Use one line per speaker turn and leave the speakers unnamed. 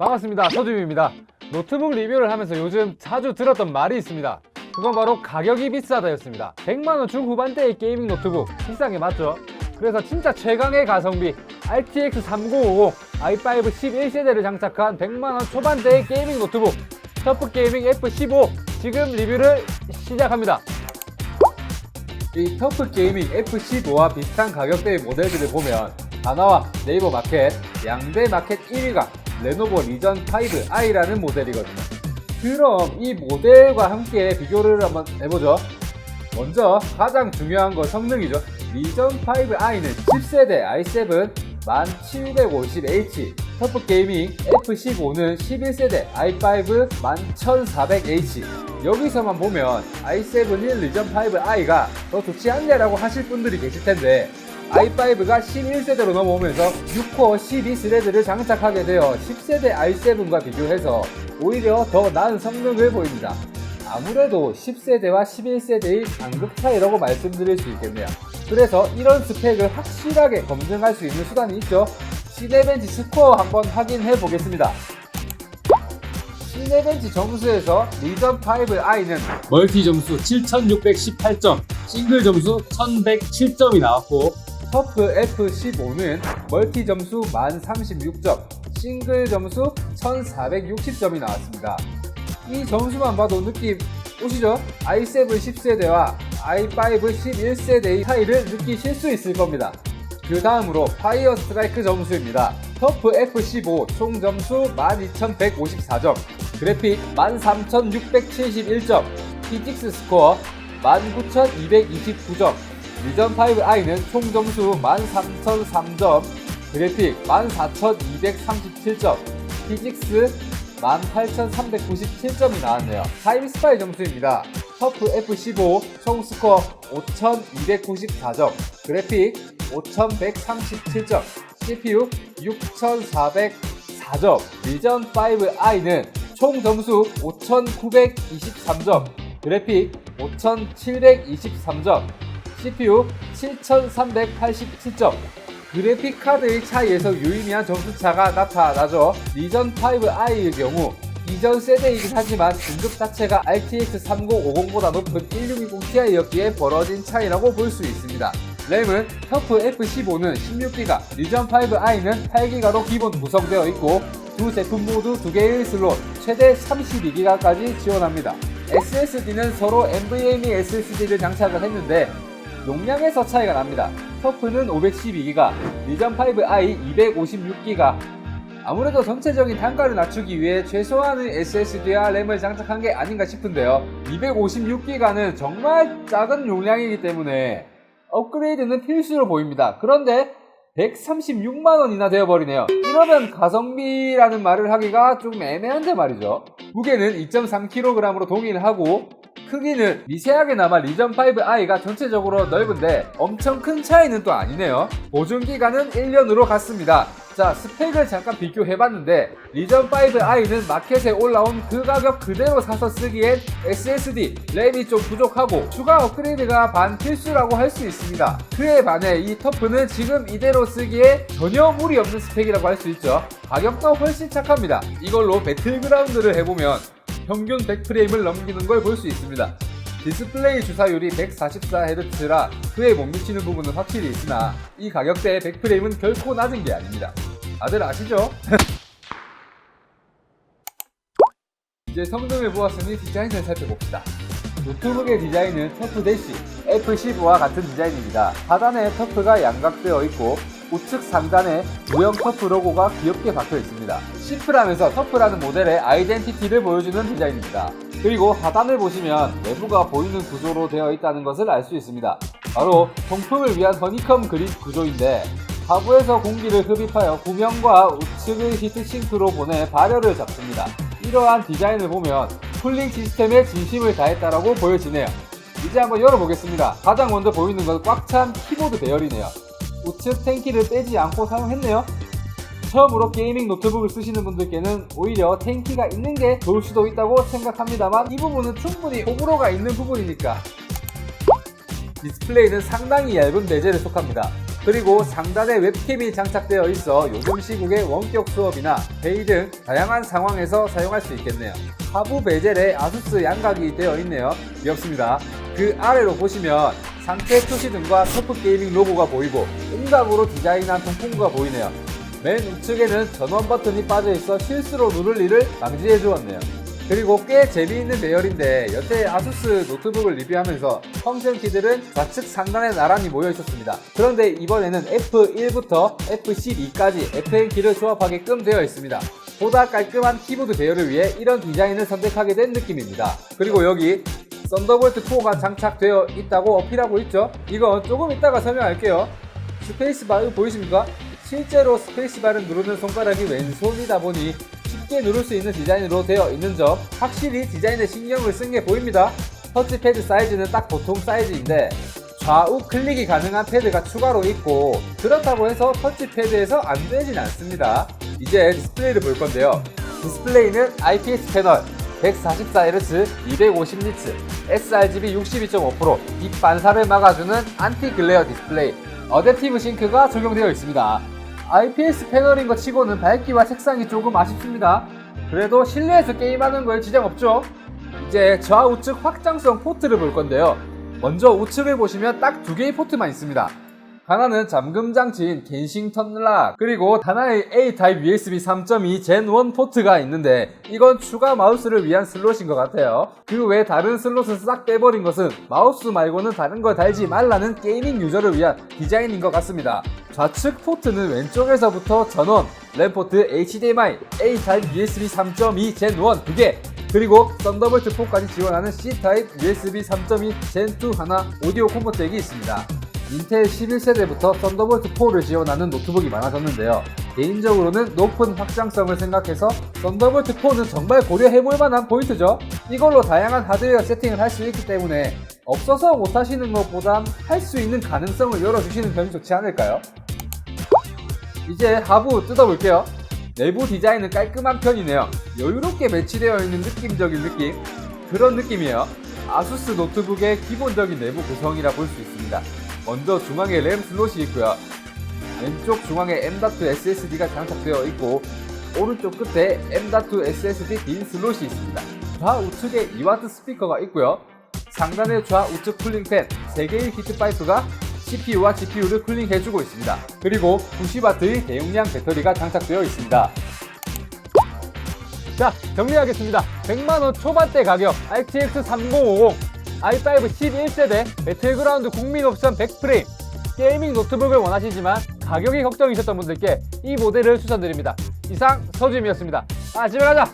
반갑습니다. 서주임입니다. 노트북 리뷰를 하면서 요즘 자주 들었던 말이 있습니다. 그건 바로 가격이 비싸다였습니다. 100만원 중후반대의 게이밍 노트북, 비싼 게 맞죠? 그래서 진짜 최강의 가성비 RTX 3050 i5 11세대를 장착한 100만원 초반대의 게이밍 노트북 터프게이밍 F15 지금 리뷰를 시작합니다. 이 터프게이밍 F15와 비슷한 가격대의 모델들을 보면 다나와 네이버 마켓, 양대 마켓 1위가 레노버 리전 5i라는 모델이거든요. 그럼 이 모델과 함께 비교를 한번 해보죠. 먼저 가장 중요한 건 성능이죠. 리전 5i는 10세대 i7 1750H, 터프게이밍 F15는 11세대 i5 11400H. 여기서만 보면 i7인 리전 5i가 더 좋지 않냐라고 하실 분들이 계실 텐데 i5가 11세대로 넘어오면서 6코어 12스레드를 장착하게 되어 10세대 i7과 비교해서 오히려 더 나은 성능을 보입니다. 아무래도 10세대와 11세대의 간극 차이라고 말씀드릴 수 있겠네요. 그래서 이런 스펙을 확실하게 검증할 수 있는 수단이 있죠. 시네벤치 스코어 한번 확인해 보겠습니다. 시네벤치 점수에서 리전 5i는 멀티 점수 7618점, 싱글 점수 1107점이 나왔고 터프 F15는 멀티 점수 1036점, 싱글 점수 1460점이 나왔습니다. 이 점수만 봐도 느낌 오시죠? i7 10세대와 i5 11세대의 차이를 느끼실 수 있을 겁니다. 그 다음으로 파이어 스트라이크 점수입니다. 터프 F15 총 점수 12154점, 그래픽 13671점, 피직스 스코어 19229점, 리전 5i는 총 점수 13003점, 그래픽 14237점, 피직스 18397점이 나왔네요. 타임스파이 점수입니다. 터프 F15 총 스코어 5294점, 그래픽 5137점, CPU 6404점, 리전 5i는 총 점수 5923점, 그래픽 5723점, CPU 7387점. 그래픽카드의 차이에서 유의미한 점수차가 나타나죠. 리전 5i의 경우 이전 세대이긴 하지만 등급 자체가 RTX 3050보다 높은 1620ti였기에 벌어진 차이라고 볼 수 있습니다. 램은 터프 F15는 16기가, 리전 5i는 8기가로 기본 구성되어 있고 두 제품 모두 2개의 슬롯, 최대 32기가까지 지원합니다. SSD는 서로 NVMe SSD를 장착을 했는데 용량에서 차이가 납니다. 터프는 512기가, 리전 5i 256기가. 아무래도 전체적인 단가를 낮추기 위해 최소한의 SSD와 램을 장착한 게 아닌가 싶은데요. 256기가는 정말 작은 용량이기 때문에 업그레이드는 필수로 보입니다. 그런데 136만원이나 되어버리네요. 이러면 가성비라는 말을 하기가 좀 애매한데 말이죠. 무게는 2.3kg으로 동일하고 크기는 미세하게나마 리전 5i가 전체적으로 넓은데 엄청 큰 차이는 또 아니네요. 보존기간은 1년으로 갔습니다. 자, 스펙을 잠깐 비교해봤는데 리전 5i는 마켓에 올라온 그 가격 그대로 사서 쓰기엔 SSD, 램이 좀 부족하고 추가 업그레이드가 반필수라고 할 수 있습니다. 그에 반해 이 터프는 지금 이대로 쓰기에 전혀 무리 없는 스펙이라고 할 수 있죠. 가격도 훨씬 착합니다. 이걸로 배틀그라운드를 해보면 평균 100프레임을 넘기는 걸 볼 수 있습니다. 디스플레이 주사율이 144Hz라 그에 못 미치는 부분은 확실히 있으나 이 가격대의 100프레임은 결코 낮은 게 아닙니다. 다들 아시죠? 이제 성능을 보았으니 디자인을 살펴봅시다. 노트북의 디자인은 터프 대시 F15와 같은 디자인입니다. 하단에 터프가 양각되어 있고 우측 상단에 무형 터프 로고가 귀엽게 박혀 있습니다. 심플하면서 터프라는 모델의 아이덴티티를 보여주는 디자인입니다. 그리고 하단을 보시면 내부가 보이는 구조로 되어 있다는 것을 알 수 있습니다. 바로 통풍을 위한 허니컴 그립 구조인데 하부에서 공기를 흡입하여 구명과 우측의 히트싱크로 보내 발열을 잡습니다. 이러한 디자인을 보면 쿨링 시스템에 진심을 다했다라고 보여지네요. 이제 한번 열어보겠습니다. 가장 먼저 보이는 건 꽉 찬 키보드 배열이네요. 우측 탱키를 빼지 않고 사용했네요. 처음으로 게이밍 노트북을 쓰시는 분들께는 오히려 탱키가 있는 게 좋을 수도 있다고 생각합니다만 이 부분은 충분히 호불호가 있는 부분이니까. 디스플레이는 상당히 얇은 베젤에 속합니다. 그리고 상단에 웹캠이 장착되어 있어 요즘 시국의 원격 수업이나 회의 등 다양한 상황에서 사용할 수 있겠네요. 하부 베젤에 아수스 양각이 되어 있네요. 귀엽습니다. 그 아래로 보시면 상태 표시 등과 터프 게이밍 로고가 보이고 음각으로 디자인한 통풍구가 보이네요. 맨 우측에는 전원 버튼이 빠져있어 실수로 누를 일을 방지해 주었네요. 그리고 꽤 재미있는 배열인데 여태 아수스 노트북을 리뷰하면서 펑션 키들은 좌측 상단에 나란히 모여 있었습니다. 그런데 이번에는 F1부터 F12까지 FN 키를 조합하게끔 되어 있습니다. 보다 깔끔한 키보드 배열을 위해 이런 디자인을 선택하게 된 느낌입니다. 그리고 여기 썬더볼트 4가 장착되어 있다고 어필하고 있죠. 이건 조금 이따가 설명할게요. 스페이스바 이거 보이십니까? 실제로 스페이스바를 누르는 손가락이 왼손이다 보니 쉽게 누를 수 있는 디자인으로 되어 있는 점, 확실히 디자인에 신경을 쓴 게 보입니다. 터치패드 사이즈는 딱 보통 사이즈인데 좌우 클릭이 가능한 패드가 추가로 있고 그렇다고 해서 터치패드에서 안 되진 않습니다. 이제 디스플레이를 볼 건데요. 디스플레이는 IPS 패널 144Hz, 250니츠, sRGB 62.5%, 빛 반사를 막아주는 안티 글레어 디스플레이, 어댑티브 싱크가 적용되어 있습니다. IPS 패널인 것 치고는 밝기와 색상이 조금 아쉽습니다. 그래도 실내에서 게임하는 거에 지장 없죠. 이제 좌우측 확장성 포트를 볼 건데요. 먼저 우측을 보시면 딱 두 개의 포트만 있습니다. 하나는 잠금 장치인 겐싱턴 락, 그리고 하나의 A-Type USB 3.2 Gen 1 포트가 있는데 이건 추가 마우스를 위한 슬롯인 것 같아요. 그 외 다른 슬롯은 싹 빼버린 것은 마우스 말고는 다른 걸 달지 말라는 게이밍 유저를 위한 디자인인 것 같습니다. 좌측 포트는 왼쪽에서부터 전원, 램 포트, HDMI, A-Type USB 3.2 Gen 1 2개, 그리고 썬더볼트 4까지 지원하는 C-Type USB 3.2 Gen 2 하나 오디오 콤보 잭이 있습니다. 인텔 11세대부터 썬더볼트 4를 지원하는 노트북이 많아졌는데요. 개인적으로는 높은 확장성을 생각해서 썬더볼트 4는 정말 고려해볼 만한 포인트죠. 이걸로 다양한 하드웨어 세팅을 할 수 있기 때문에 없어서 못하시는 것보단 할 수 있는 가능성을 열어주시는 점이 좋지 않을까요? 이제 하부 뜯어볼게요. 내부 디자인은 깔끔한 편이네요. 여유롭게 배치되어 있는 느낌적인 느낌, 그런 느낌이에요. 아수스 노트북의 기본적인 내부 구성이라 볼 수 있습니다. 먼저 중앙에 램 슬롯이 있고요. 왼쪽 중앙에 M.2 SSD가 장착되어 있고 오른쪽 끝에 M.2 SSD 빈 슬롯이 있습니다. 좌우측에 2W 스피커가 있고요. 상단의 좌우측 쿨링팬 3개의 히트파이프가 CPU와 GPU를 쿨링해주고 있습니다. 그리고 90W의 대용량 배터리가 장착되어 있습니다.
자, 정리하겠습니다. 100만원 초반대 가격 RTX 3050 i5 11세대 배틀그라운드 국민 옵션 100프레임 게이밍 노트북을 원하시지만 가격이 걱정이셨던 분들께 이 모델을 추천드립니다. 이상 서주임이었습니다. 집에 가자!